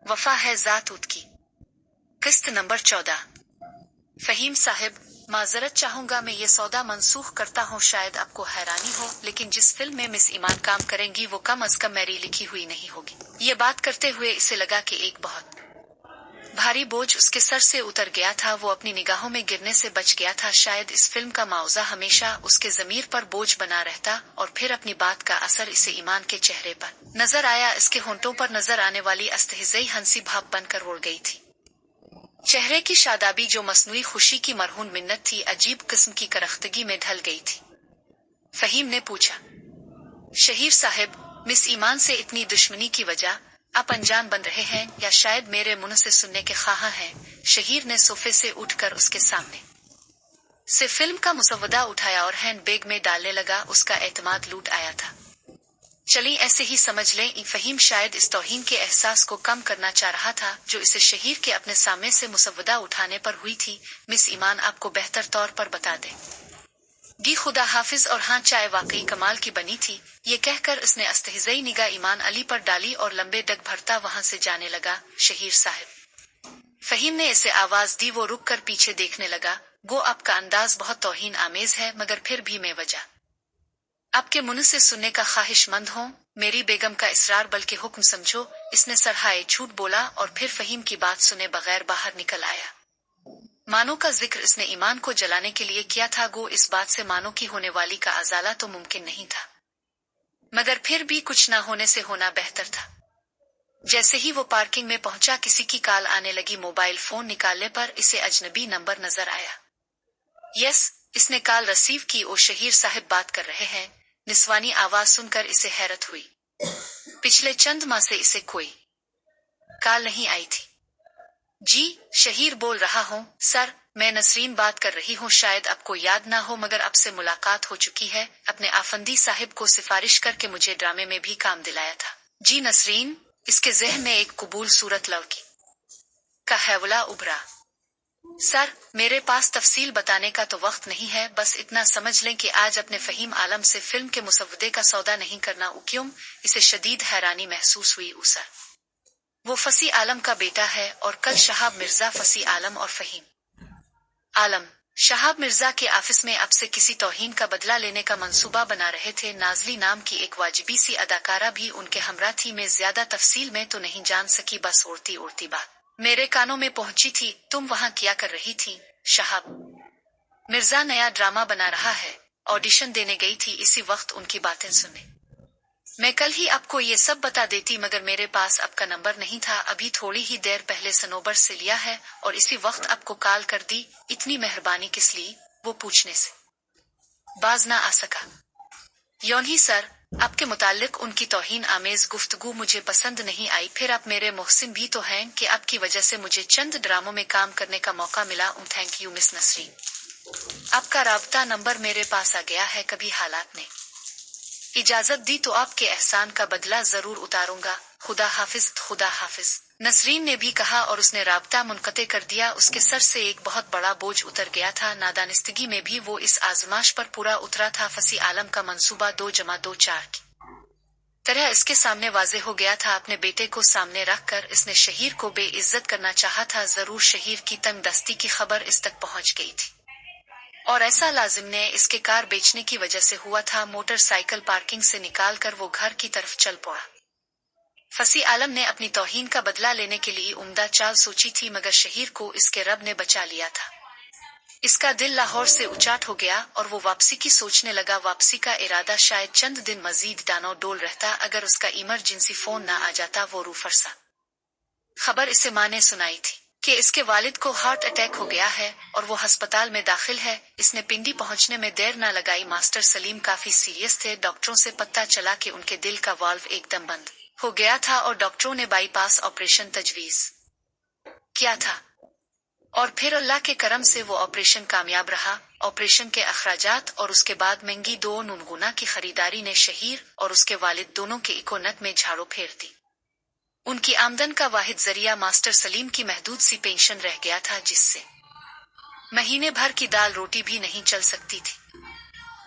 वफा है ज़ात उद की। किस्त नंबर 14। फहीम साहब, माजरत चाहूंगा, मैं ये सौदा मनसूख करता हूँ। शायद आपको हैरानी हो, लेकिन जिस फिल्म में मिस ईमान काम करेंगी वो कम अज कम मेरी लिखी हुई नहीं होगी। ये बात करते हुए इसे लगा कि एक बहुत भारी बोझ उसके सर से उतर गया था। वो अपनी निगाहों में गिरने से बच गया था। शायद इस फिल्म का मुआवजा हमेशा उसके ज़मीर पर बोझ बना रहता। और फिर अपनी बात का असर इसे ईमान के चेहरे पर नजर आया। इसके होंठों पर नजर आने वाली अस्तहज़ई हंसी भाप बनकर उड़ गई थी। चेहरे की शादाबी जो मसनूई खुशी की मरहून मिन्नत थी, अजीब किस्म की करख्तगी में ढल गई थी। फहीम ने पूछा, शहीर साहब, मिस ईमान से इतनी दुश्मनी की वजह आप अनजान बन रहे हैं या शायद मेरे मुंह से सुनने के ख्वाह हैं? शहीर ने सोफे से उठकर उसके सामने से फिल्म का मुसव्वदा उठाया और हैंड बैग में डालने लगा। उसका एतमाद लूट आया था। चली ऐसे ही समझ लें। फहीम शायद इस तौहीन के एहसास को कम करना चाह रहा था जो इसे शहीर के अपने सामने से मुसव्वदा उठाने पर हुई थी। मिस ईमान आपको बेहतर तौर पर बता दे गी, खुदा हाफिज, और हाँ, चाय वाकई कमाल की बनी थी। ये कहकर उसने अस्तहज़ई निगाह ईमान अली पर डाली और लंबे डग भरता वहां से जाने लगा। शहीर साहब, फहीम ने इसे आवाज दी। वो रुक कर पीछे देखने लगा। गो आपका अंदाज बहुत तौहीन आमेज है, मगर फिर भी मैं वजह आपके मुंह से सुनने का ख्वाहिशमंद हूँ। मेरी बेगम का इसरार बल्कि हुक्म समझो। इसने सरहाए झूठ बोला और फिर फहीम की बात सुने बगैर बाहर निकल आया। मानो का जिक्र इसने ईमान को जलाने के लिए किया था। गो इस बात से मानो की होने वाली का अजाला तो मुमकिन नहीं था, मगर फिर भी कुछ न होने से होना बेहतर था। जैसे ही वो पार्किंग में पहुंचा, किसी की कॉल आने लगी। मोबाइल फोन निकालने पर इसे अजनबी नंबर नजर आया। यस, इसने कॉल रिसीव की। ओ शहीर साहब बात कर रहे हैं। निस्वानी आवाज सुनकर इसे हैरत हुई। पिछले चंद माह से इसे कोई कॉल नहीं आई थी। जी, शहीर बोल रहा हूँ। सर, मैं नसरीन बात कर रही हूँ। शायद आपको याद ना हो, मगर आपसे मुलाकात हो चुकी है। अपने आफंदी साहिब को सिफारिश करके मुझे ड्रामे में भी काम दिलाया था। जी नसरीन, इसके ज़हन में एक कबूल सूरत लड़की का हैवला उभरा। सर, मेरे पास तफसील बताने का तो वक्त नहीं है। बस इतना समझ लें कि आज अपने फहीम आलम से फिल्म के मुसव्वदे का सौदा नहीं करना। क्यों? इसे शदीद हैरानी महसूस हुई। सर, वो फसी आलम का बेटा है और कल शहाब मिर्जा, फसी आलम और फहीम आलम शहाब मिर्जा के ऑफिस में आपसे किसी तौहीन का बदला लेने का मंसूबा बना रहे थे। नाजली नाम की एक वाजिबी सी अदाकारा भी उनके हमरा थी। मैं ज्यादा तफसील में तो नहीं जान सकी, बस उड़ती उड़ती बात मेरे कानों में पहुंची थी। तुम वहां क्या कर रही थी? शहाब मिर्जा नया ड्रामा बना रहा है, ऑडिशन देने गई थी। इसी वक्त उनकी बातें सुने मैं कल ही आपको ये सब बता देती, मगर मेरे पास आपका नंबर नहीं था। अभी थोड़ी ही देर पहले सनोबर से लिया है और इसी वक्त आपको कॉल कर दी। इतनी मेहरबानी किस लिए? वो पूछने से बाज ना आ सका। यौन ही सर, आपके मुतालिक उनकी तौहीन आमेज गुफ्तगू मुझे पसंद नहीं आई। फिर आप मेरे मोहसिन भी तो हैं कि आपकी वजह से मुझे चंद ड्रामों में काम करने का मौका मिला। Thank you miss Nasreen. आपका राब्ता नंबर मेरे पास आ गया है। कभी हालात ने इजाजत दी तो आपके एहसान का बदला जरूर उतारूंगा। खुदा हाफिज। खुदा हाफिज, नसरीन ने भी कहा और उसने राब्ता मुनक़ते कर दिया। उसके सर से एक बहुत बड़ा बोझ उतर गया था। नादानिस्तगी में भी वो इस आजमाश पर पूरा उतरा था। फसी आलम का मंसूबा 2+2 4 की तरह इसके सामने वाजे हो गया था। अपने बेटे को सामने रखकर इसने शहीर को बेइज्जत करना चाहा था। जरूर शहीर की तंग दस्ती की खबर इस तक पहुंच गई थी और ऐसा लाजिम ने इसके कार बेचने की वजह से हुआ था। मोटरसाइकिल पार्किंग से निकालकर वो घर की तरफ चल पड़ा। फसी आलम ने अपनी तौहीन का बदला लेने के लिए उम्दा चाल सोची थी, मगर शहीर को इसके रब ने बचा लिया था। इसका दिल लाहौर से उचाट हो गया और वो वापसी की सोचने लगा। वापसी का इरादा शायद चंद दिन मजीद डानो डोल रहता अगर उसका इमरजेंसी फोन ना आ जाता। वो रूफरसा खबर इसे माँ ने सुनाई थी कि इसके वालिद को हार्ट अटैक हो गया है और वो अस्पताल में दाखिल है। इसने पिंडी पहुंचने में देर न लगाई। मास्टर सलीम काफी सीरियस थे। डॉक्टरों से पता चला कि उनके दिल का वाल्व एकदम बंद हो गया था और डॉक्टरों ने बाईपास ऑपरेशन तजवीज किया था। और फिर अल्लाह के करम से वो ऑपरेशन कामयाब रहा। ऑपरेशन के अखराजात और उसके बाद महंगी 2 नूनगुना की खरीदारी ने शहीर और उसके वालिद दोनों के इकोनत में झाड़ू फेर दी। उनकी आमदन का वाहिद जरिया मास्टर सलीम की महदूद सी पेंशन रह गया था, जिससे महीने भर की दाल रोटी भी नहीं चल सकती थी।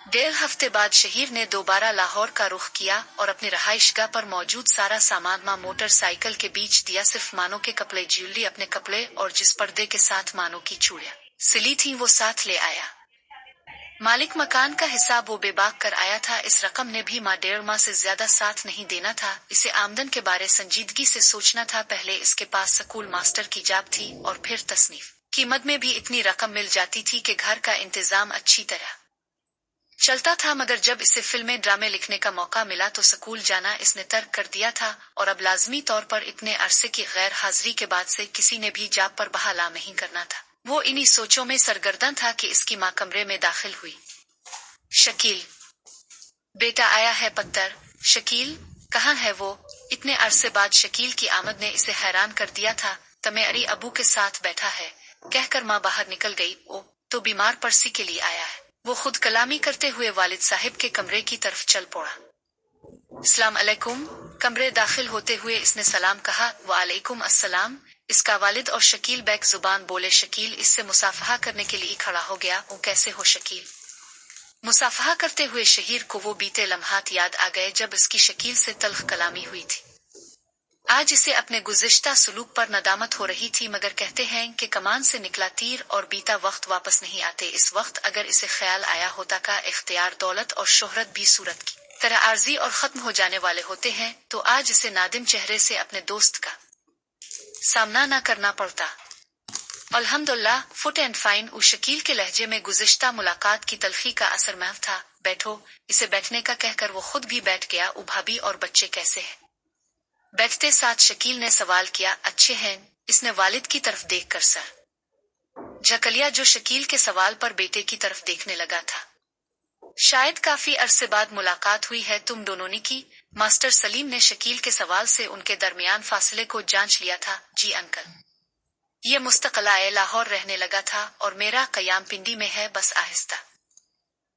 डेढ़ हफ्ते बाद शहीर ने दोबारा लाहौर का रुख किया और अपनी रहाइशगाह पर मौजूद सारा सामान मां मोटरसाइकिल के बीच दिया। सिर्फ मानो के कपड़े, ज्वेलरी, अपने कपड़े और जिस पर्दे के साथ मानो की चूड़ियां सिली थी वो साथ ले आया। मालिक मकान का हिसाब वो बेबाक कर आया था। इस रकम ने भी माँ 1.5 माह से ज्यादा साथ नहीं देना था। इसे आमदन के बारे संजीदगी से सोचना था। पहले इसके पास स्कूल मास्टर की जॉब थी और फिर तसनीफ की मद में भी इतनी रकम मिल जाती थी कि घर का इंतजाम अच्छी तरह चलता था। मगर जब इसे फिल्में, ड्रामे लिखने का मौका मिला तो स्कूल जाना इसने तर्क कर दिया था और अब लाजमी तौर पर इतने अरसे की गैर हाजिरी के बाद से किसी ने भी जॉब पर बहाल नहीं करना था। वो इन्हीं सोचों में सरगर्दन था कि इसकी माँ कमरे में दाखिल हुई। शकील, बेटा आया है पत्थर। शकील, कहाँ है वो? इतने अरसे बाद शकील की आमद ने इसे हैरान कर दिया था। तमेरी अबू के साथ बैठा है, कहकर माँ बाहर निकल गई। ओ, तो बीमार परसी के लिए आया है। वो खुद कलामी करते हुए वालिद साहिब के कमरे की तरफ चल पड़ा। अस्सलाम अलैकुम। कमरे दाखिल होते हुए इसने सलाम कहा। वालेकुम अस्सलाम। इसका वालिद और शकील बैक जुबान बोले। शकील इससे मुसाफहा करने के लिए खड़ा हो गया। ओ, कैसे हो शकील? मुसाफहा करते हुए शहीर को वो बीते लम्हात याद आ गए जब इसकी शकील से तल्ख कलामी हुई थी। आज इसे अपने गुज़िश्ता सुलूक पर नदामत हो रही थी। मगर कहते हैं कि कमान से निकला तीर और बीता वक्त वापस नहीं आते। इस वक्त अगर इसे ख्याल आया होता का इख्तियार, दौलत और शोहरत भी सूरत की तरह आर्जी और खत्म हो जाने वाले होते हैं, तो आज इसे नादिम चेहरे से अपने दोस्त का सामना न करना पड़ता। अल्हम्दुलिल्लाह, फुट एंड फाइन। उस शकील के लहजे में गुज़िश्ता मुलाकात की तलखी का असर महव था। बैठो। इसे बैठने का कहकर वो खुद भी बैठ गया। ओ भाभी और बच्चे कैसे हैं? बैठते साथ शकील ने सवाल किया। अच्छे हैं। इसने वालिद की तरफ देखकर सर झकलिया, जो शकील के सवाल पर बेटे की तरफ देखने लगा था। शायद काफी अरसे बाद मुलाकात हुई है तुम दोनों ने की? मास्टर सलीम ने शकील के सवाल से उनके दरमियान फासले को जांच लिया था। जी अंकल, ये मुस्तकलाए लाहौर रहने लगा था और मेरा कयाम पिंडी में है। बस आहिस्ता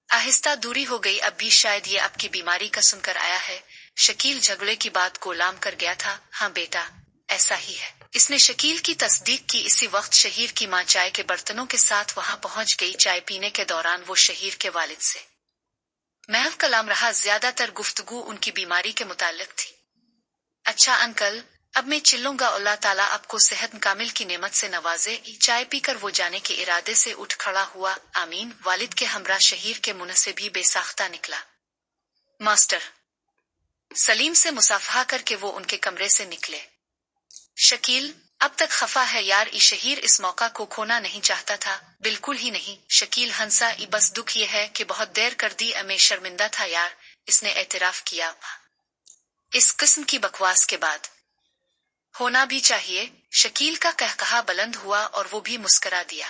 आहिस्ता दूरी हो गई। अब भी शायद ये आपकी बीमारी का सुनकर आया है। शकील झगड़े की बात को लाम कर गया था। हाँ बेटा, ऐसा ही है। इसने शकील की तस्दीक की। इसी वक्त शहीर की माँ चाय के बर्तनों के साथ वहां पहुंच गई। चाय पीने के दौरान वो शहीर के वालिद से महव कलाम रहा। ज्यादातर गुफ्तगू उनकी बीमारी के मुताल्लिक थी। अच्छा अंकल, अब मैं चिल्लूंगा। अल्लाह ताला आपको सेहत कामिल की नेमत से नवाजे। चाय पीकर वो जाने के इरादे से उठ खड़ा हुआ। आमीन। वालिद के हमरा शहीर के मुंह से भी बेसाख्ता निकला। मास्टर सलीम से मुसाफहा करके वो उनके कमरे से निकले। शकील, अब तक खफा है यार। ई शहीर इस मौका को खोना नहीं चाहता था। बिल्कुल ही नहीं। शकील हंसा। ई बस दुख ये है कि बहुत देर कर दी। मैं शर्मिंदा था यार, इसने एतराफ किया। इस किस्म की बकवास के बाद होना भी चाहिए। शकील का कहकहा बुलंद हुआ और वो भी मुस्करा दिया।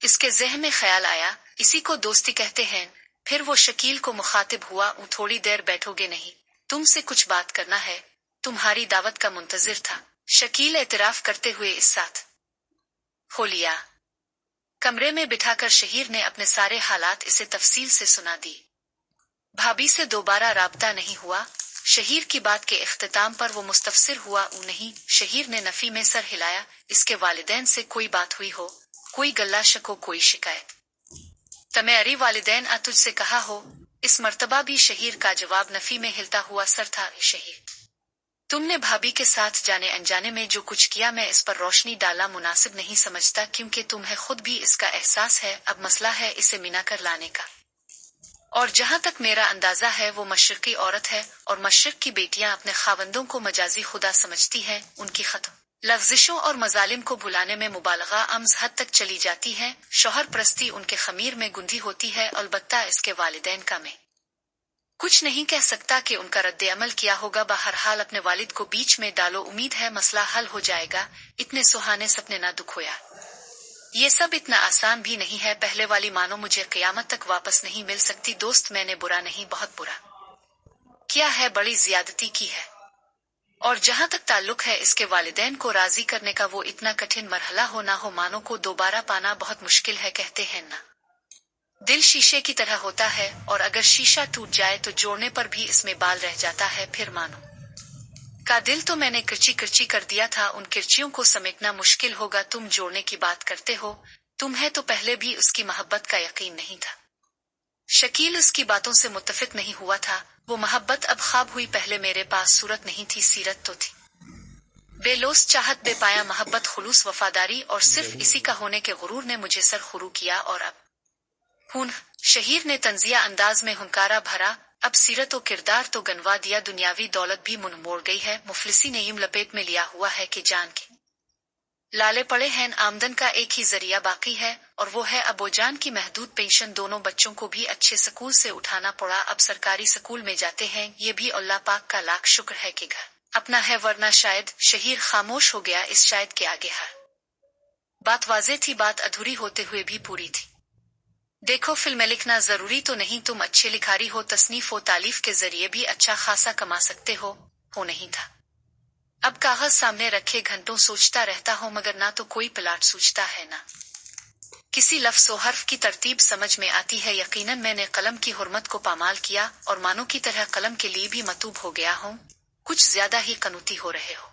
इसके ज़हन में ख्याल आया, इसी को दोस्ती कहते हैं। फिर वो शकील को मुखातिब हुआ। थोड़ी देर बैठोगे नहीं? तुमसे कुछ बात करना है। तुम्हारी दावत का मुंतजिर था। शकील एतराफ करते हुए इस साथ हो लिया। कमरे में बिठाकर शहीर ने अपने सारे हालात इसे तफसील से सुना दी। भाभी से दोबारा राब्ता नहीं हुआ? शहीर की बात के इख्तिताम पर वो मुस्तफसिर हुआ। नहीं। शहीर ने नफी में सर हिलाया। इसके वालिदैन से कोई बात हुई हो? कोई गल्ला शको, कोई शिकायत? तमेरी वालिदैन आ तुझसे कहा हो? इस मर्तबा भी शहीर का जवाब नफी में हिलता हुआ सर था। शहीर, तुमने भाभी के साथ जाने अनजाने में जो कुछ किया, मैं इस पर रोशनी डालना मुनासिब नहीं समझता, क्योंकि तुम्हें खुद भी इसका एहसास है। अब मसला है इसे मिना कर लाने का। और जहां तक मेरा अंदाजा है वो मशरकी औरत है और मशरक की बेटियां अपने खावंदों को मजाजी खुदा समझती हैं। उनकी खत्म लफ्जिशों और मजालिम को भुलाने में मुबालगा अम्ज हद तक चली जाती है। शौहर परस्ती उनके खमीर में गुंधी होती है। अलबत्ता इसके वालिदैन का मैं कुछ नहीं कह सकता कि उनका रद्द अमल किया होगा। बहरहाल अपने वालिद को बीच में डालो, उम्मीद है मसला हल हो जाएगा। इतने सुहाने सपने ना दुखोया। ये सब इतना आसान भी नहीं है। पहले वाली मानो मुझे क़यामत तक वापस नहीं मिल सकती। दोस्त, मैंने बुरा नहीं, बहुत बुरा किया है, बड़ी ज्यादती की है। और जहां तक ताल्लुक है इसके वालिदैन को राजी करने का, वो इतना कठिन मरहला हो ना हो। मानो को दोबारा पाना बहुत मुश्किल है। कहते हैं ना, दिल शीशे की तरह होता है और अगर शीशा टूट जाए तो जोड़ने पर भी इसमें बाल रह जाता है। फिर मानो का दिल तो मैंने किरची किरची कर दिया था। उन किरचियों को समेटना मुश्किल होगा। तुम जोड़ने की बात करते हो। तुम्हें तो पहले भी उसकी मोहब्बत का यकीन नहीं था। शकील उसकी बातों से मुत्तफिक नहीं हुआ था। वो मोहब्बत अब ख्वाब हुई, पहले मेरे पास सूरत नहीं थी, सीरत तो थी। बेलोस चाहत, बेपाया मोहब्बत, खुलूस वफादारी और सिर्फ इसी का होने के गुरूर ने मुझे सरखुरू किया। और अब खून, शहीर ने तंजिया अंदाज में हुंकारा भरा, अब सीरत और किरदार तो गनवा दिया, दुनियावी दौलत भी मुंह मोड़ गई है, मुफलिसी ने यूं लपेट में लिया हुआ है कि जान के लाले पड़े हैं। आमदन का एक ही जरिया बाकी है और वो है अबोजान की महदूद पेंशन। दोनों बच्चों को भी अच्छे स्कूल से उठाना पड़ा, अब सरकारी स्कूल में जाते हैं। ये भी अल्लाह पाक का लाख शुक्र है कि घर अपना है, वरना शायद। शहीर खामोश हो गया। इस शायद के आगे हर बात वाज़ेह थी, बात अधूरी होते हुए भी पूरी थी। देखो, फिल्में लिखना जरूरी तो नहीं, तुम अच्छे लिखारी हो, तसनीफ व तालीफ के जरिए भी अच्छा खासा कमा सकते हो नहीं था। अब कागज सामने रखे घंटों सोचता रहता हूँ, मगर ना तो कोई प्लाट सूझता है, ना किसी लफ्ज़ व हर्फ की तरतीब समझ में आती है। यकीनन मैंने कलम की हुर्मत को पामाल किया और मानो की तरह कलम के लिए भी मतूब हो गया हूँ। कुछ ज्यादा ही कनूती हो रहे हो।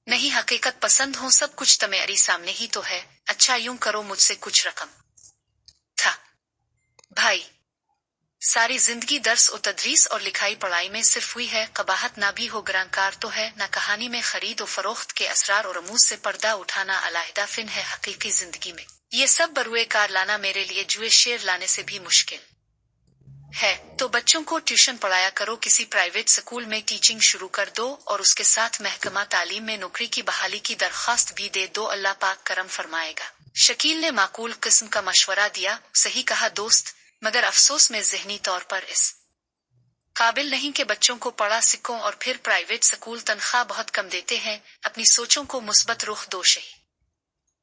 नहीं, हकीकत पसंद हो, सब कुछ तुम्हारी सामने ही तो है। अच्छा यूं करो, मुझसे कुछ रकम था भाई। सारी जिंदगी दर्स और तदरीस और लिखाई पढ़ाई में सिर्फ हुई है, कबाहत ना भी हो, ग्रांकार तो है ना। कहानी में खरीद और फरोख्त के असरार और रमूज से पर्दा उठाना अलहदा फिन है। हकीकी जिंदगी में ये सब बरुए कार लाना मेरे लिए जुए शेर लाने से भी मुश्किल है। तो बच्चों को ट्यूशन पढ़ाया करो, किसी प्राइवेट स्कूल में टीचिंग शुरू कर दो और उसके साथ महकमा तालीम में नौकरी की बहाली की दरख्वास्त भी दे दो, अल्लाह पाक करम फरमाएगा। शकील ने माकूल किस्म का मशवरा दिया। सही कहा दोस्त, मगर अफसोस में ज़हनी तौर पर इस काबिल नहीं कि बच्चों को पढ़ा सिखों, और फिर प्राइवेट स्कूल तनख्वाह बहुत कम देते हैं। अपनी सोचों को मुस्बत रुख दो शही।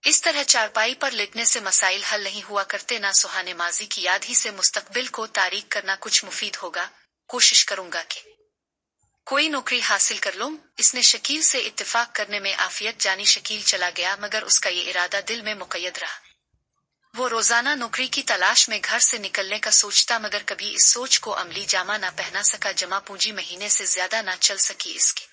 इस तरह चारपाई पर लेटने से मसाइल हल नहीं हुआ करते, ना सुहाने माजी की याद ही से मुस्तकबिल को तारीक करना कुछ मुफीद होगा। कोशिश करूंगा कि कोई नौकरी हासिल कर लूं। इसने शकील से इत्तेफाक करने में आफियत जानी। शकील चला गया, मगर उसका ये इरादा दिल में मुक़य्यद रहा। वो रोजाना नौकरी की तलाश में घर से निकलने का सोचता, मगर कभी इस सोच को अमली जामा ना पहना सका। जमा पूंजी महीने से ज्यादा ना चल सकी। इसके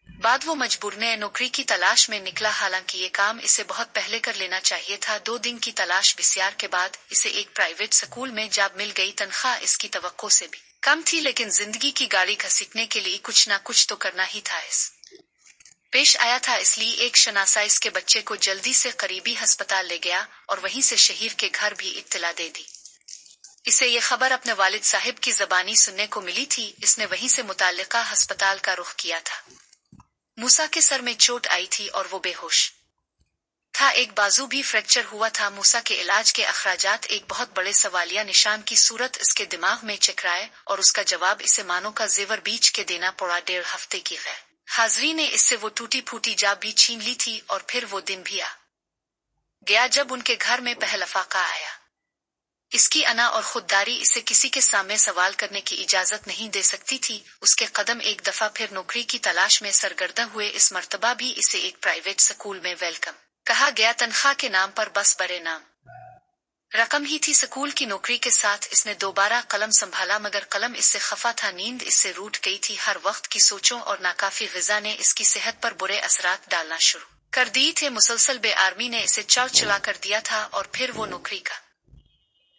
बाद वो मजबूरने नौकरी की तलाश में निकला। हालांकि ये काम इसे बहुत पहले कर लेना चाहिए था। 2 दिन की तलाश बिस्यार के बाद इसे एक प्राइवेट स्कूल में जॉब मिल गई। तनख्वाह इसकी तवक्को से भी कम थी, लेकिन जिंदगी की गाड़ी घसीटने के लिए कुछ ना कुछ तो करना ही था। इस पेश आया था, इसलिए एक शनासा इसके बच्चे को जल्दी से करीबी अस्पताल ले गया और वहीं से शहीर के घर भी इत्तला दे दी। इसे ये खबर अपने वालिद साहिब की ज़बानी सुनने को मिली थी। इसने वहीं से मुताल्लिका अस्पताल का रुख किया था। मूसा के सर में चोट आई थी और वो बेहोश था। एक बाजू भी फ्रैक्चर हुआ था। मूसा के इलाज के अखराजात एक बहुत बड़े सवालिया निशान की सूरत इसके दिमाग में चकराए और उसका जवाब इसे मानो का जेवर बीच के देना पड़ा। 1.5 हफ्ते की गैर हाजिरी ने इससे वो टूटी फूटी जाब भी छीन ली थी। और फिर वो दिन भी आ गया जब उनके घर में पहलफाका आया। इसकी अना और खुददारी इसे किसी के सामने सवाल करने की इजाजत नहीं दे सकती थी। उसके कदम एक दफा फिर नौकरी की तलाश में सरगर्दा हुए। इस मर्तबा भी इसे एक प्राइवेट स्कूल में वेलकम कहा गया। तनख्वाह के नाम पर बस बड़े नाम रकम ही थी। स्कूल की नौकरी के साथ इसने दोबारा कलम संभाला, मगर कलम इससे खफा था। नींद इससे रूठ गई थी। हर वक्त की सोचों और नाकाफी ग़िज़ा ने इसकी सेहत पर बुरे असरात डालना शुरू कर दिए थे। मुसलसल बेआरामी ने इसे चौचला कर दिया था। और फिर वो नौकरी का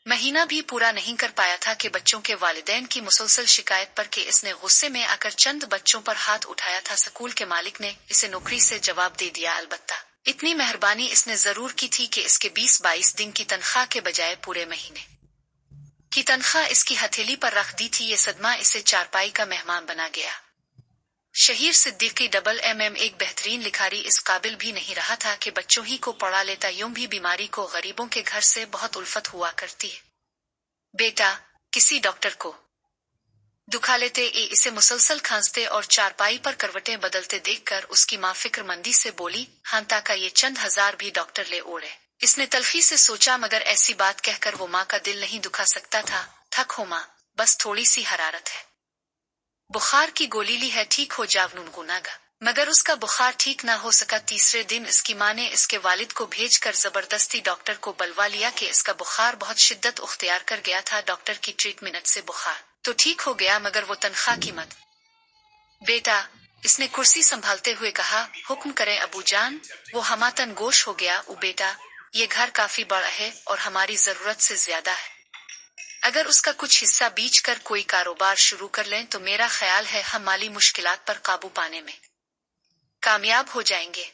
महीना भी पूरा नहीं कर पाया था कि बच्चों के वालिदैन की मुसलसल शिकायत पर कि इसने गुस्से में आकर चंद बच्चों पर हाथ उठाया था। स्कूल के मालिक ने इसे नौकरी से जवाब दे दिया। अलबत्ता इतनी मेहरबानी इसने जरूर की थी कि इसके 20-22 दिन की तनख्वाह के बजाय पूरे महीने की तनख्वाह इसकी हथेली पर रख दी थी। ये सदमा इसे चारपाई का मेहमान बना गया। शहीर सिद्दीकी MM एक बेहतरीन लिखारी इस काबिल भी नहीं रहा था कि बच्चों ही को पढ़ा लेता। यूं भी बीमारी को गरीबों के घर से बहुत उल्फत हुआ करती है। बेटा, किसी डॉक्टर को दुखा लेते। इसे मुसलसल खांसते और चारपाई पर करवटें बदलते देखकर उसकी माँ फिक्रमंदी से बोली, हाँ ताका ये चंद हजार भी डॉक्टर ले ओढ़े। इसने तल्खी से सोचा, मगर ऐसी बात कहकर वो माँ का दिल नहीं दुखा सकता था। थक हो माँ, बस थोड़ी सी हरारत है, बुखार की गोली ली है, ठीक हो जाव गुनागा। मगर उसका बुखार ठीक ना हो सका। तीसरे दिन इसकी माँ ने इसके वालिद को भेजकर जबरदस्ती डॉक्टर को बलवा लिया कि इसका बुखार बहुत शिद्दत उख्तियार कर गया था। डॉक्टर की ट्रीटमेंट से बुखार तो ठीक हो गया, मगर वो तनख्वाह की मत। बेटा, इसने कुर्सी संभालते हुए कहा, हुक्म करें अबू जान। वो हमातन गोश हो गया। बेटा, ये घर काफी बड़ा है और हमारी जरूरत से ज्यादा है। अगर उसका कुछ हिस्सा बेच कर कोई कारोबार शुरू कर लें तो मेरा ख्याल है हम माली मुश्किलात पर काबू पाने में कामयाब हो जाएंगे।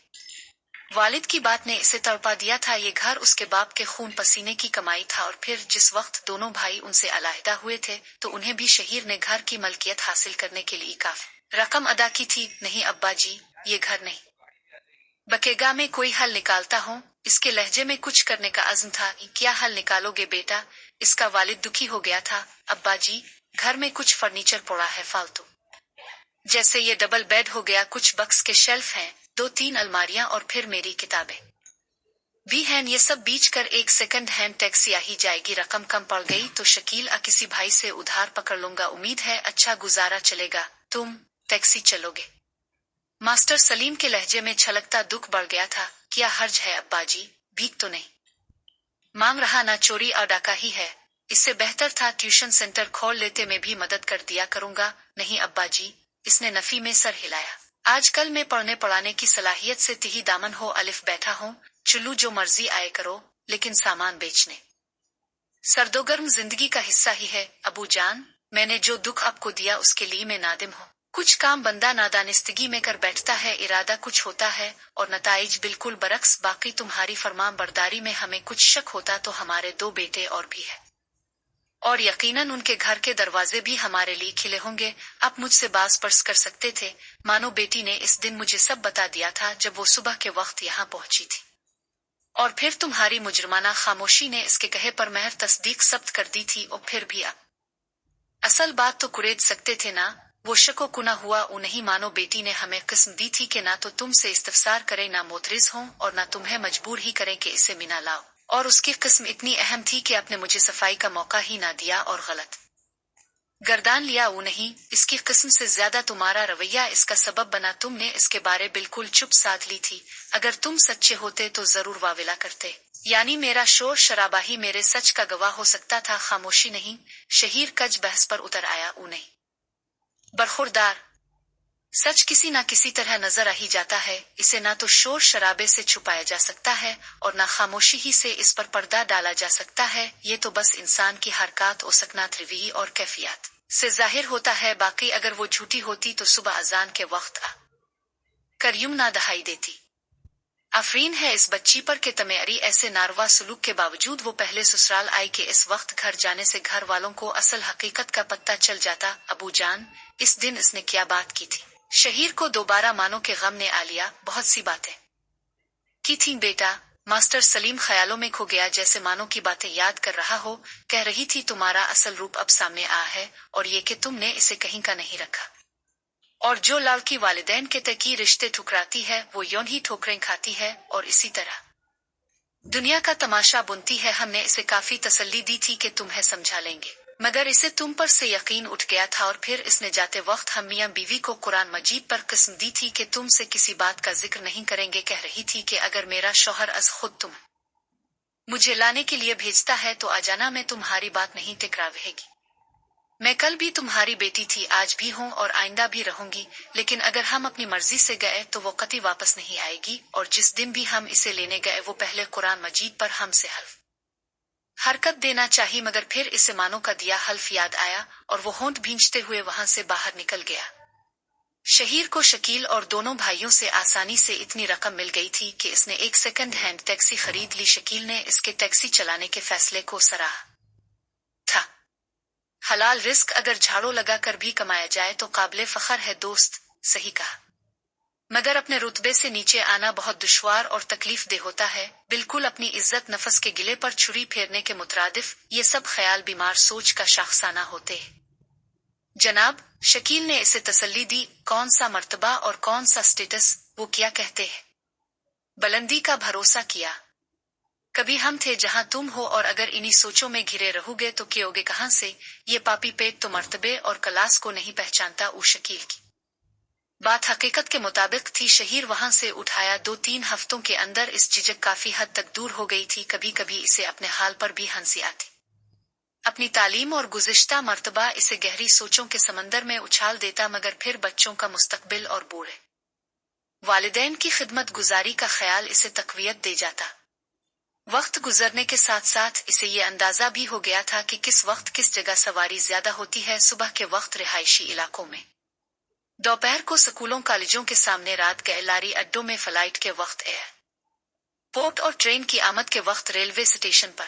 वालिद की बात ने इसे तड़पा दिया था। ये घर उसके बाप के खून पसीने की कमाई था और फिर जिस वक्त दोनों भाई उनसे अलहदा हुए थे तो उन्हें भी शहीर ने घर की मलकियत हासिल करने के लिए काफी रकम अदा की थी। नहीं अब्बा जी, ये घर नहीं बकेगा, में कोई हल निकालता हूँ। इसके लहजे में कुछ करने का अज़्म था। क्या हल निकालोगे बेटा? इसका वालिद दुखी हो गया था। अब्बा जी, घर में कुछ फर्नीचर पड़ा है फालतू, जैसे ये डबल बेड हो गया, कुछ बक्स के शेल्फ हैं, 2-3 अलमारियां और फिर मेरी किताबें भी हैं। ये सब बीच कर एक सेकंड हैंड टैक्सी आ ही जाएगी। रकम कम पड़ गई तो शकील किसी भाई से उधार पकड़ लूंगा। उम्मीद है अच्छा गुजारा चलेगा। तुम टैक्सी चलोगे? मास्टर सलीम के लहजे में छलकता दुख बढ़ गया था। क्या हर्ज है अब्बा जी, भीख तो नहीं मांग रहा, ना चोरी और डाका ही है। इससे बेहतर था ट्यूशन सेंटर खोल लेते, मैं भी मदद कर दिया करूंगा। नहीं अब्बा जी, इसने नफी में सर हिलाया। आजकल मैं पढ़ने पढ़ाने की सलाहियत से तिही दामन हो अलिफ बैठा हूँ। चुल्लू जो मर्जी आए करो, लेकिन सामान बेचने सर्दोगर्म जिंदगी का हिस्सा ही है। अबू जान, मैंने जो दुख आपको दिया उसके लिए मैं नादिम हूँ। कुछ काम बंदा नादानिस्तगी में कर बैठता है, इरादा कुछ होता है और नताइज बिल्कुल बरक्स। बाकी तुम्हारी फरमान बरदारी में हमें कुछ शक होता तो हमारे 2 बेटे और भी है, और यकीनन उनके घर के दरवाजे भी हमारे लिए खिले होंगे। आप मुझसे बास पर्स कर सकते थे, मानो बेटी ने इस दिन मुझे सब बता दिया था जब वो सुबह के वक्त यहाँ पहुंची थी। और फिर तुम्हारी मुजरमाना खामोशी ने इसके कहे पर महर तस्दीक सब्त कर दी थी। और फिर भी आप असल बात तो कुरेद सकते थे ना। वो शको कुना हुआ उन्हीं, मानो बेटी ने हमें किस्म दी थी कि ना तो तुमसे इस्तफसार करें, ना मोतरिज हों, और ना तुम्हें मजबूर ही करें कि इसे मिना लाओ। और उसकी किस्म इतनी अहम थी कि आपने मुझे सफाई का मौका ही ना दिया और गलत गर्दान लिया। वो नहीं, इसकी किस्म से ज्यादा तुम्हारा रवैया इसका सबब बना। तुमने इसके बारे बिल्कुल चुप साध ली थी। अगर तुम सच्चे होते तो जरूर वाविला करते। यानी मेरा शोर शराबा ही मेरे सच का गवाह हो सकता था। खामोशी नहीं। शहीर कज बहस पर उतर आया। उन्हें बरखुरदार सच किसी ना किसी तरह नजर आ ही जाता है। इसे ना तो शोर शराबे से छुपाया जा सकता है और ना खामोशी ही से इस पर पर्दा डाला जा सकता है। ये तो बस इंसान की हरकत और सकनात रवैये और कैफियत से जाहिर होता है। बाकी अगर वो झूठी होती तो सुबह अजान के वक्त कर यूं ना दहाई देती। आफरीन है इस बच्ची पर के तमेरी ऐसे नारवा सलूक के बावजूद वो पहले ससुराल आई कि इस वक्त घर जाने से घर वालों को असल हकीकत का पता चल जाता। अबू जान, इस दिन इसने क्या बात की थी? शहीर को दोबारा मानो के गम ने आ लिया। बहुत सी बातें की थी बेटा। मास्टर सलीम ख्यालों में खो गया, जैसे मानो की बातें याद कर रहा हो। कह रही थी तुम्हारा असल रूप अब सामने आ है और ये कि तुमने इसे कहीं का नहीं रखा। और जो लड़की वालिदैन के तकी रिश्ते ठुकराती है वो यौन ही ठोकरें खाती है और इसी तरह दुनिया का तमाशा बुनती है। हमने इसे काफी तसल्ली दी थी कि तुम्हें समझा लेंगे, मगर इसे तुम पर से यकीन उठ गया था। और फिर इसने जाते वक्त हम मियां बीवी को कुरान मजीद पर कसम दी थी कि तुमसे किसी बात का जिक्र नहीं करेंगे। कह रही थी कि अगर मेरा शौहर अज खुद तुम मुझे लाने के लिए भेजता है तो आ जाना, मैं तुम्हारी बात नहीं टकरावेगी। मैं कल भी तुम्हारी बेटी थी, आज भी हूँ और आइंदा भी रहूंगी। लेकिन अगर हम अपनी मर्जी से गए तो वो कतई वापस नहीं आएगी। और जिस दिन भी हम इसे लेने गए वो पहले कुरान मजीद पर हमसे हरकत देना चाहिए। मगर फिर इसे मानो का दिया हल्फ याद आया और वो होंठ भींचते हुए वहां से बाहर निकल गया। शहीर को शकील और दोनों भाइयों से आसानी से इतनी रकम मिल गई थी कि इसने एक सेकंड हैंड टैक्सी खरीद ली। शकील ने इसके टैक्सी चलाने के फैसले को सराहा था। हलाल रिस्क अगर झाड़ू लगा कर भी कमाया जाए तो काबिले फखर है दोस्त। सही कहा, मगर अपने रुतबे से नीचे आना बहुत दुश्वार और तकलीफ दे होता है। बिल्कुल अपनी इज्जत नफस के गिले पर छुरी फेरने के मुतरादिफ ये सब ख्याल बीमार सोच का शाखसाना होते हैं। जनाब, शकील ने इसे तसल्ली दी। कौन सा मर्तबा और कौन सा स्टेटस, वो क्या कहते हैं? बुलंदी का भरोसा किया। कभी हम थे जहां तुम हो, और अगर इन्हीं सोचों में घिरे रहोगे तो कियोगे कहां से? ये पापी पेट तो मर्तबे और क्लास को नहीं पहचानता। ऊ शकील की बात हकीकत के मुताबिक थी। शहीर वहां से उठाया 2-3 हफ्तों के अंदर इस झिझक काफी हद तक दूर हो गई थी। कभी कभी इसे अपने हाल पर भी हंसी आती। अपनी तालीम और गुज़िश्ता मर्तबा इसे गहरी सोचों के समंदर में उछाल देता। मगर फिर बच्चों का मुस्तकबिल और बूढ़े वालिदैन की खिदमत गुजारी का ख्याल इसे तकवीयत दे जाता। वक्त गुजरने के साथ साथ इसे ये अंदाजा भी हो गया था कि किस वक्त किस जगह सवारी ज्यादा होती है। सुबह के वक्त रिहायशी इलाकों में, दोपहर को स्कूलों कॉलेजों के सामने, रात के लारी अड्डों में, फ्लाइट के वक्त एयर पोर्ट और ट्रेन की आमद के वक्त रेलवे स्टेशन पर।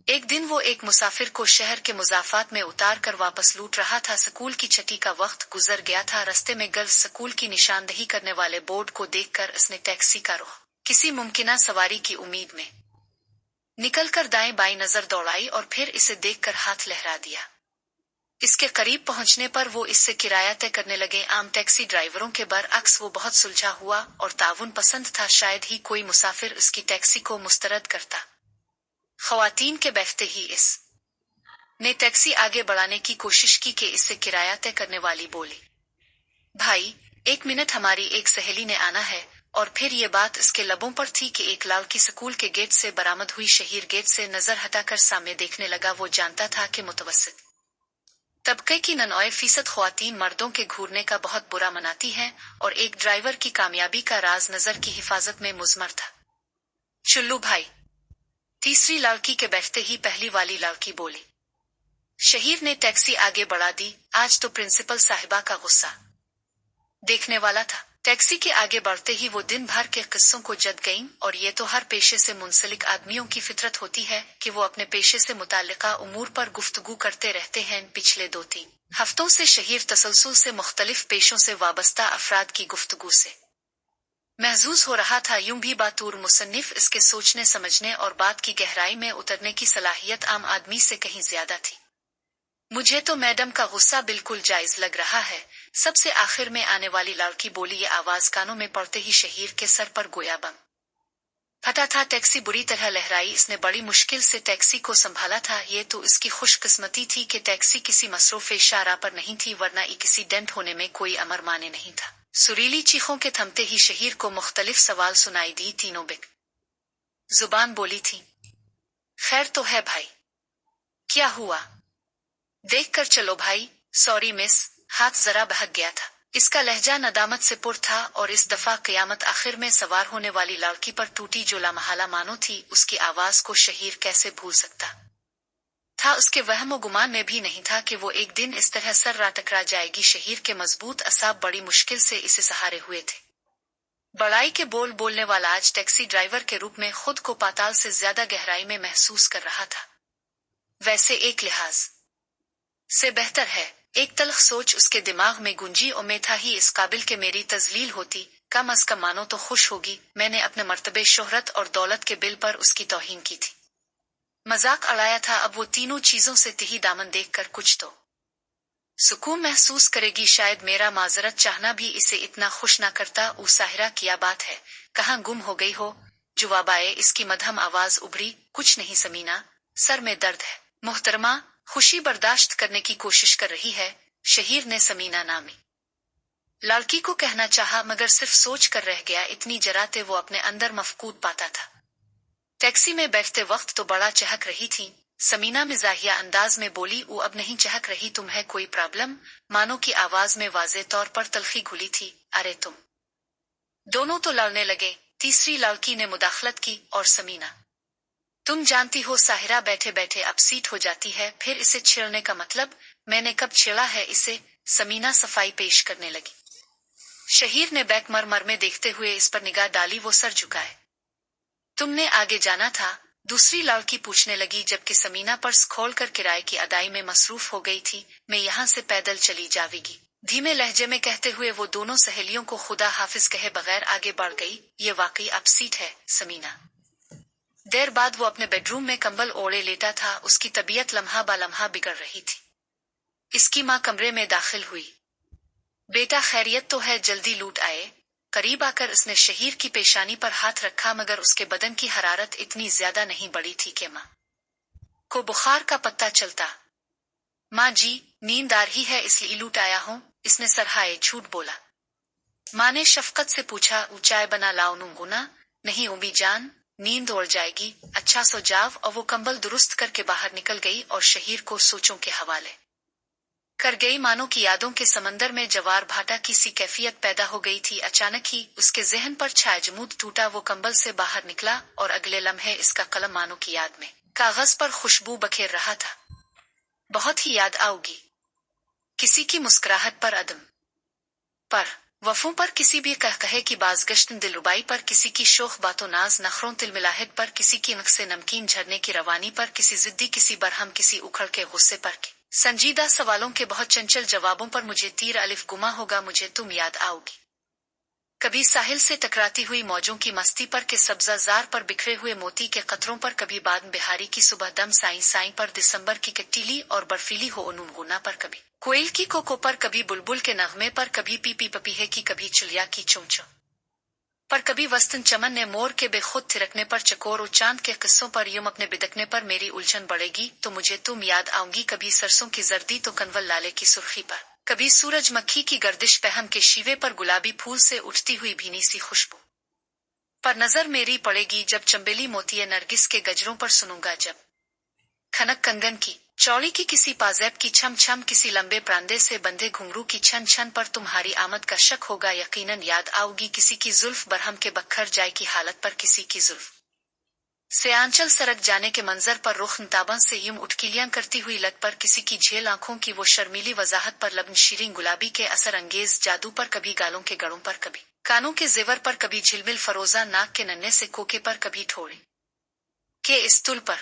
एक दिन वो एक मुसाफिर को शहर के मुजाफात में उतार कर वापस लूट रहा था। स्कूल की छठी का वक्त गुजर गया था। रास्ते में गर्ल्स स्कूल की निशानदही करने वाले बोर्ड को देखकर उसने टैक्सी का रुख किसी मुमकिना सवारी की उम्मीद में निकलकर दाएं बाएं नजर दौड़ाई और फिर इसे देखकर हाथ लहरा दिया। इसके करीब पहुंचने पर वो इससे किराया तय करने लगे। आम टैक्सी ड्राइवरों के बरअक्स वो बहुत सुलझा हुआ और ताउन पसंद था। शायद ही कोई मुसाफिर उसकी टैक्सी को मुस्तरद करता। ख्वातीन के बैठते ही इस ने टैक्सी आगे बढ़ाने की कोशिश की कि इससे किराया तय करने वाली बोली, भाई 1 मिनट, हमारी एक सहेली ने आना है। और फिर ये बात इसके लबों पर थी कि एक लड़की स्कूल के गेट से बरामद हुई। शहीर गेट से नजर हटाकर सामने देखने लगा। वो जानता था कि मुतवस्सित तबके की 99% ख्वातीन मर्दों के घूरने का बहुत बुरा मनाती हैं और एक ड्राइवर की कामयाबी का राज नजर की हिफाजत में मुज़मर था। चुल्लू भाई, तीसरी लड़की के बैठते ही पहली वाली लड़की बोली। शहीर ने टैक्सी आगे बढ़ा दी। आज तो प्रिंसिपल साहिबा का गुस्सा देखने वाला था। टैक्सी के आगे बढ़ते ही वो दिन भर के किस्सों को जद गईं और ये तो हर पेशे से मुंसलिक आदमियों की फितरत होती है कि वो अपने पेशे से मुताल्लिका उमूर पर गुफ्तगू करते रहते हैं। पिछले 2-3 हफ्तों से शहीर तसलसल से मुख्तलिफ पेशों से वाबस्ता अफराद की गुफ्तगू से महजूज हो रहा था। यूं भी बातूर मुसन्निफ इसके सोचने समझने और बात की गहराई में उतरने की सलाहियत आम आदमी से कहीं ज्यादा थी। मुझे तो मैडम का गुस्सा बिल्कुल जायज लग रहा है, सबसे आखिर में आने वाली लड़की बोली। ये आवाज कानों में पड़ते ही शहीर के सर पर गोया बम फटा था। टैक्सी बुरी तरह लहराई। इसने बड़ी मुश्किल से टैक्सी को संभाला था। ये तो इसकी खुशकिस्मती थी कि टैक्सी किसी मसरूफ शाहराह पर नहीं थी, वरना किसी डेंट होने में कोई अमर माने नहीं था। सुरीली चीखों के थमते ही शहीर को मुख्तलिफ सवाल सुनाई दी। तीनों बिक जुबान बोली थी, खैर तो है भाई, क्या हुआ? देख कर चलो भाई। सॉरी मिस, हाथ जरा बहक गया था। इसका लहजा नदामत से पुर था और इस दफा कयामत आखिर में सवार होने वाली लड़की पर टूटी जो लामहला मानो थी। उसकी आवाज को शहीर कैसे भूल सकता था? उसके वहम गुमान में भी नहीं था कि वो एक दिन इस तरह सर्रा टकरा जाएगी। शहीर के मजबूत असाब बड़ी मुश्किल से इसे सहारे हुए थे। बड़ाई के बोल बोलने वाला आज टैक्सी ड्राइवर के रूप में खुद को पाताल से ज्यादा गहराई में महसूस कर रहा था। वैसे एक लिहाज से बेहतर है। एक तल्ख सोच उसके दिमाग में गूंजी और मैं था ही इस काबिल के मेरी तजलील होती, कम अज कम मानो तो खुश होगी। मैंने अपने मर्तबे, शोहरत और दौलत के बिल पर उसकी तौहीन की थी, मजाक उड़ाया था। अब वो तीनों चीजों से तिही दामन देखकर कुछ तो सुकून महसूस करेगी। शायद मेरा माजरत चाहना भी इसे इतना खुश ना करता। ओ साहिरा, क्या बात है, कहाँ गुम हो गई हो? जवाब आए इसकी मध्यम आवाज उभरी, कुछ नहीं समीना, सर में दर्द है। मोहतरमा खुशी बर्दाश्त करने की कोशिश कर रही है, शहीर ने समीना नामी लड़की को कहना चाहा मगर सिर्फ सोच कर रह गया। इतनी जराते वो अपने अंदर मफकूद पाता था। टैक्सी में बैठते वक्त तो बड़ा चहक रही थी। समीना मिजाहिया अंदाज में बोली, वो अब नहीं चहक रही, तुम्हें कोई प्रॉब्लम? मानो की आवाज में वाज़े तौर पर तलखी घुली थी। अरे तुम दोनों तो लड़ने लगे, तीसरी लड़की ने मुदाखलत की। और समीना, तुम जानती हो साहिरा बैठे बैठे अपसीट हो जाती है, फिर इसे छेड़ने का मतलब? मैंने कब छेड़ा है इसे? समीना सफाई पेश करने लगी। शहीर ने बैक मर में देखते हुए इस पर निगाह डाली। वो सर झुकाए। तुमने आगे जाना था? दूसरी लड़की पूछने लगी, जबकि समीना पर्स खोलकर किराए की अदाई में मसरूफ हो गई थी। मैं यहाँ से पैदल चली जावेगी, धीमे लहजे में कहते हुए वो दोनों सहेलियों को खुदा हाफिज कहे बगैर आगे बढ़ गई। ये वाकई अपसीट है समीना। देर बाद वो अपने बेडरूम में कंबल ओढ़े लेटा था। उसकी तबीयत लम्हा बा लम्हा बिगड़ रही थी। इसकी माँ कमरे में दाखिल हुई। बेटा खैरियत तो है? जल्दी लूट आए। करीब आकर उसने शहीर की पेशानी पर हाथ रखा, मगर उसके बदन की हरारत इतनी ज्यादा नहीं बढ़ी थी कि माँ को बुखार का पता चलता। माँ जी, नींद आ रही है इसलिए लूट आया हूँ, इसने सरहाए झूठ बोला। माँ ने शफकत से पूछा, चाय बना लाओ नूंगुना? नहीं उम्मी जान, नींद उड़ जाएगी। अच्छा सो जाव। और वो कंबल दुरुस्त करके बाहर निकल गई और शहीर को सोचों के हवाले कर गई, मानो की यादों के समंदर में जवार भाटा की सी कैफियत पैदा हो गई थी। अचानक ही उसके जहन पर छाया जमूद टूटा, वो कंबल से बाहर निकला और अगले लम्हे इसका कलम मानो की याद में कागज पर खुशबू बखेर रहा था। बहुत ही याद आओगी, किसी की मुस्कुराहट पर, अदम पर, वफों पर, किसी भी कहे की बाजगश्त दिलरुबाई पर, किसी की शोख बातों नाज नखरों तिलमिलाहट पर, किसी की नख से नमकीन झरने की रवानी पर, किसी जिद्दी, किसी बरहम, किसी उखड़ के गुस्से पर, संजीदा सवालों के बहुत चंचल जवाबों पर। मुझे तीर अलिफ गुमा होगा, मुझे तुम याद आओगी। कभी साहिल से टकराती हुई मौजों की मस्ती पर, के सब्जा जार पर बिखरे हुए मोती के कतरों पर, कभी बाद बिहारी की सुबह दम साई साई पर, दिसंबर की कटीली और बर्फीली हो नुनगुना पर, कभी कोयल की कोको पर, कभी बुलबुल के नगमे पर, कभी पीपी पपीहे की, कभी चुलिया की चोंचो पर, कभी वस्तन चमन ने मोर के बेखुद थिरकने पर, चकोर और चांद के किस्सों पर, यूं अपने बिदकने पर मेरी उलझन बढ़ेगी तो मुझे तुम याद आऊंगी। कभी सरसों की जर्दी तो कनवल लाले की सुर्खी पर, कभी सूरजमुखी की गर्दिश पहम के शीवे पर, गुलाबी फूल से उठती हुई भीनी सी खुशबू पर नजर मेरी पड़ेगी, जब चंबेली मोतिये नरगिस के गजरों पर सुनूंगा, जब खनक कंगन की चौड़ी की किसी पाजेब की छम छम, किसी लंबे प्रांदे से बंधे घुंघरू की छन छन पर, तुम्हारी आमद का शक होगा यकीनन। याद आओगी किसी की जुल्फ बरहम के बखर जाए की हालत पर, किसी की जुल्फ से आंचल सरक जाने के मंजर पर, रुख ताबन से यूं उठकिलियां करती हुई लत पर, किसी की झेल आंखों की वो शर्मीली वजाहत पर, लब्न शीरीं गुलाबी के असर अंगेज जादू पर, कभी गालों के गड़ों पर, कभी कानों के जेवर पर, कभी झिलमिल फरोजा नाक के नन्हे से कोके पर, कभी ठोड़े के इस तुल पर,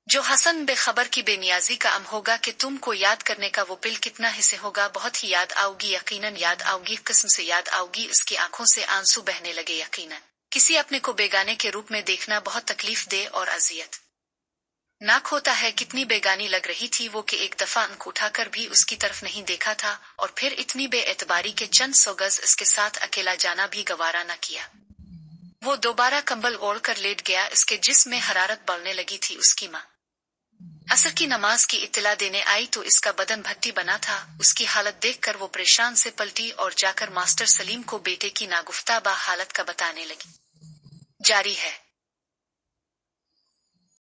जो हसन बेखबर की बेनियाजी का अम होगा कि तुमको याद करने का वो पिल कितना हिस्से होगा। बहुत ही याद आओगी, यकीनन याद आओगी, किस्म से याद आओगी। उसकी आंखों से आंसू बहने लगे। यकीनन किसी अपने को बेगाने के रूप में देखना बहुत तकलीफ दे और अजियत नाक होता है। कितनी बेगानी लग रही थी वो कि एक दफा आंख उठाकर भी उसकी तरफ नहीं देखा था, और फिर इतनी बेएतबारी के चंद सौ गज इसके साथ अकेला जाना भी गवारा न किया। वो दोबारा कंबल ओढ़कर लेट गया। इसके जिस्म में हरारत बढ़ने लगी थी। उसकी माँ असर की नमाज की इत्तला देने आई तो इसका बदन भट्टी बना था। उसकी हालत देखकर वो परेशान से पलटी और जाकर मास्टर सलीम को बेटे की नागुफ्ता बा हालत का बताने लगी। जारी है।